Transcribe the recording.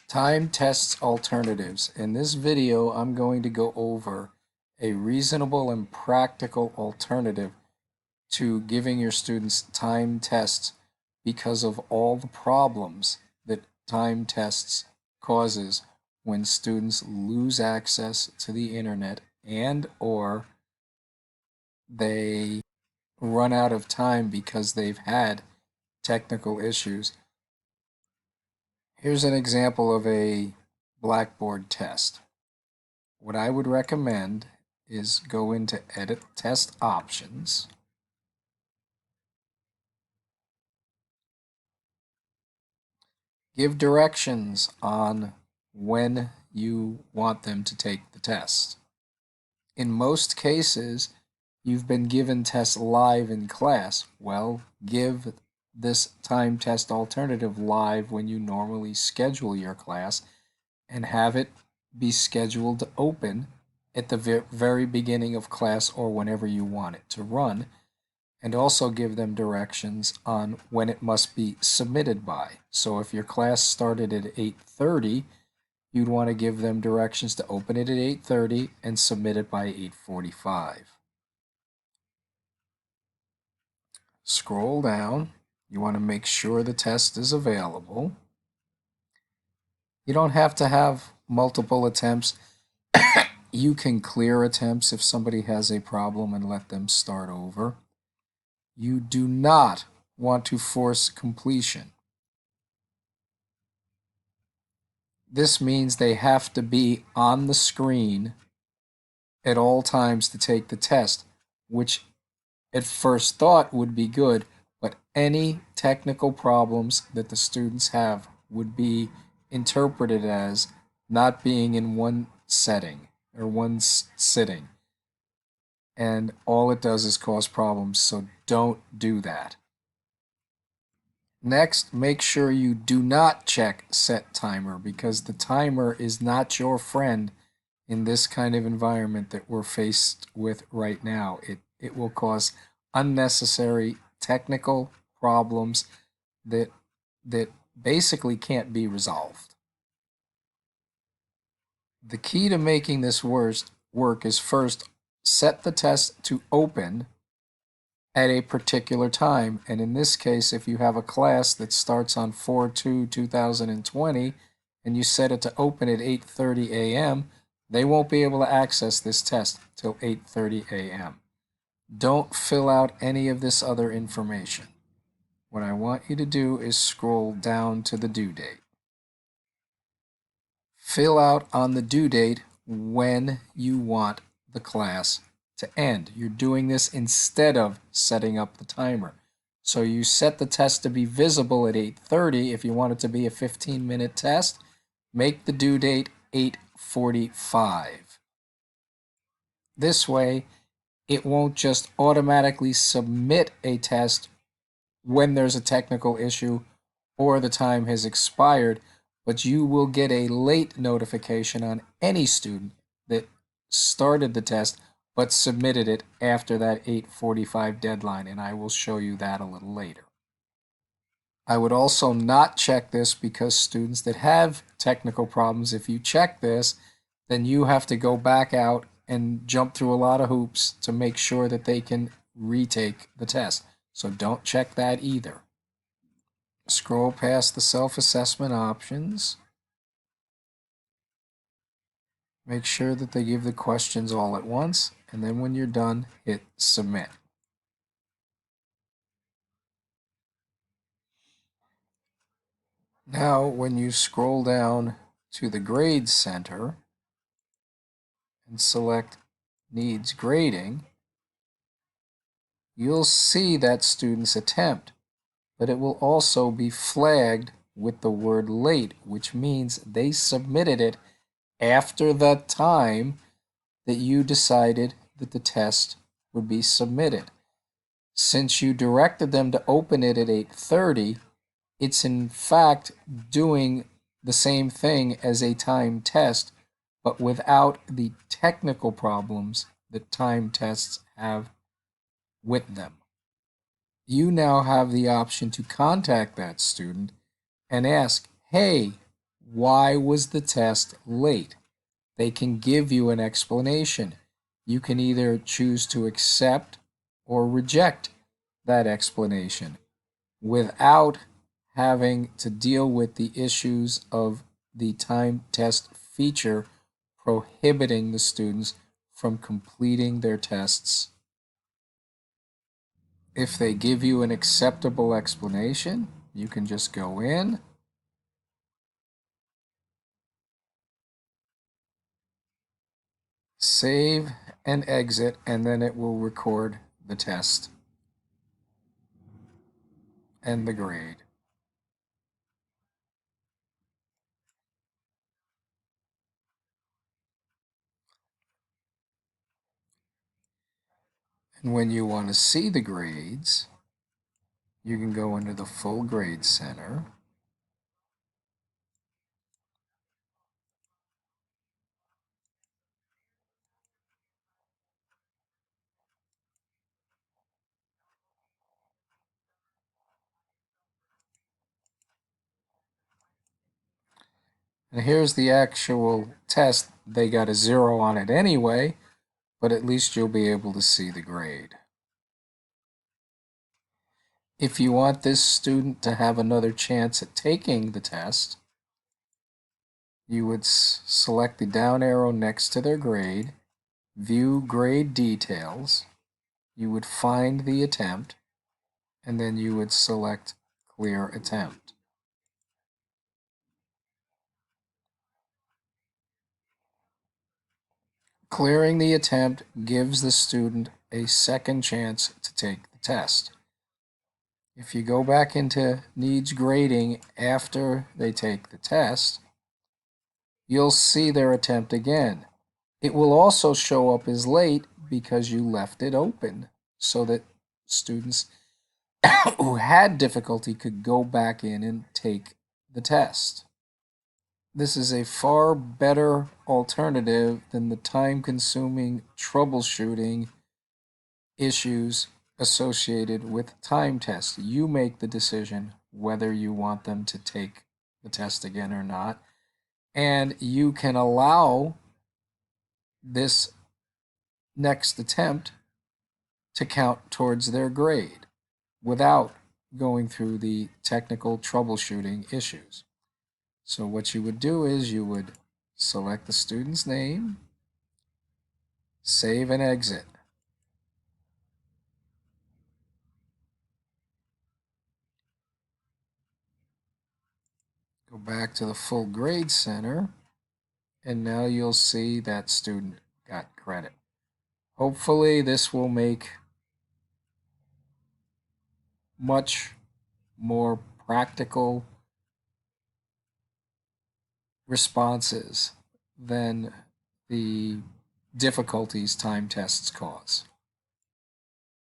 Time tests alternatives. In this video, I'm going to go over a reasonable and practical alternative to giving your students time tests because of all the problems that time tests causes when students lose access to the internet and or they run out of time because they've had technical issues. Here's an example of a blackboard test. What I would recommend is go into Edit Test Options. Give directions on when you want them to take the test. In most cases, you've been given tests live in class. Well, give this time test alternative live when you normally schedule your class and have it be scheduled to open at the very beginning of class or whenever you want it to run, and also give them directions on when it must be submitted by. So if your class started at 8:30, you'd want to give them directions to open it at 8:30 and submit it by 8:45. Scroll down. You want to make sure the test is available. You don't have to have multiple attempts. You can clear attempts if somebody has a problem and let them start over. You do not want to force completion. This means they have to be on the screen at all times to take the test, which at first thought would be good, but any technical problems that the students have would be interpreted as not being in one setting or one sitting. And all it does is cause problems, so don't do that. Next, make sure you do not check Set Timer because the timer is not your friend in this kind of environment that we're faced with right now. It will cause unnecessary technical problems that basically can't be resolved. The key to making this work is first set the test to open at a particular time. And in this case, if you have a class that starts on 4/2/2020 and you set it to open at 8:30 a.m., they won't be able to access this test till 8:30 a.m. Don't fill out any of this other information. What I want you to do is scroll down to the due date. Fill out on the due date when you want the class to end. You're doing this instead of setting up the timer. So you set the test to be visible at 8:30. If you want it to be a 15-minute test, make the due date 8:45. This way, it won't just automatically submit a test when there's a technical issue or the time has expired, but you will get a late notification on any student that started the test but submitted it after that 8:45 deadline, and I will show you that a little later. I would also not check this because students that have technical problems, if you check this, then you have to go back out and jump through a lot of hoops to make sure that they can retake the test. So don't check that either. Scroll past the self-assessment options. Make sure that they give the questions all at once, and then when you're done, hit submit. Now, when you scroll down to the Grade Center and select Needs Grading, you'll see that student's attempt, but it will also be flagged with the word late, which means they submitted it after the time that you decided that the test would be submitted. Since you directed them to open it at 8:30, it's in fact doing the same thing as a time test, but without the technical problems that time tests have with them. You now have the option to contact that student and ask, hey, Why was the test late? They can give you an explanation. You can either choose to accept or reject that explanation without having to deal with the issues of the time test feature prohibiting the students from completing their tests. If they give you an acceptable explanation, you can just go in, save and exit, and then it will record the test and the grade. And when you want to see the grades, you can go into the full grade center. And here's the actual test. They got a 0 on it anyway, but at least you'll be able to see the grade. If you want this student to have another chance at taking the test, you would select the down arrow next to their grade, view grade details, you would find the attempt, and then you would select clear attempt. Clearing the attempt gives the student a second chance to take the test. If you go back into needs grading after they take the test, you'll see their attempt again. It will also show up as late because you left it open so that students who had difficulty could go back in and take the test. This is a far better alternative than the time-consuming troubleshooting issues associated with time tests. You make the decision whether you want them to take the test again or not, and you can allow this next attempt to count towards their grade without going through the technical troubleshooting issues. So what you would do is you would select the student's name, save and exit. Go back to the full grade center, and now you'll see that student got credit. Hopefully this will make much more practical responses than the difficulties time tests cause.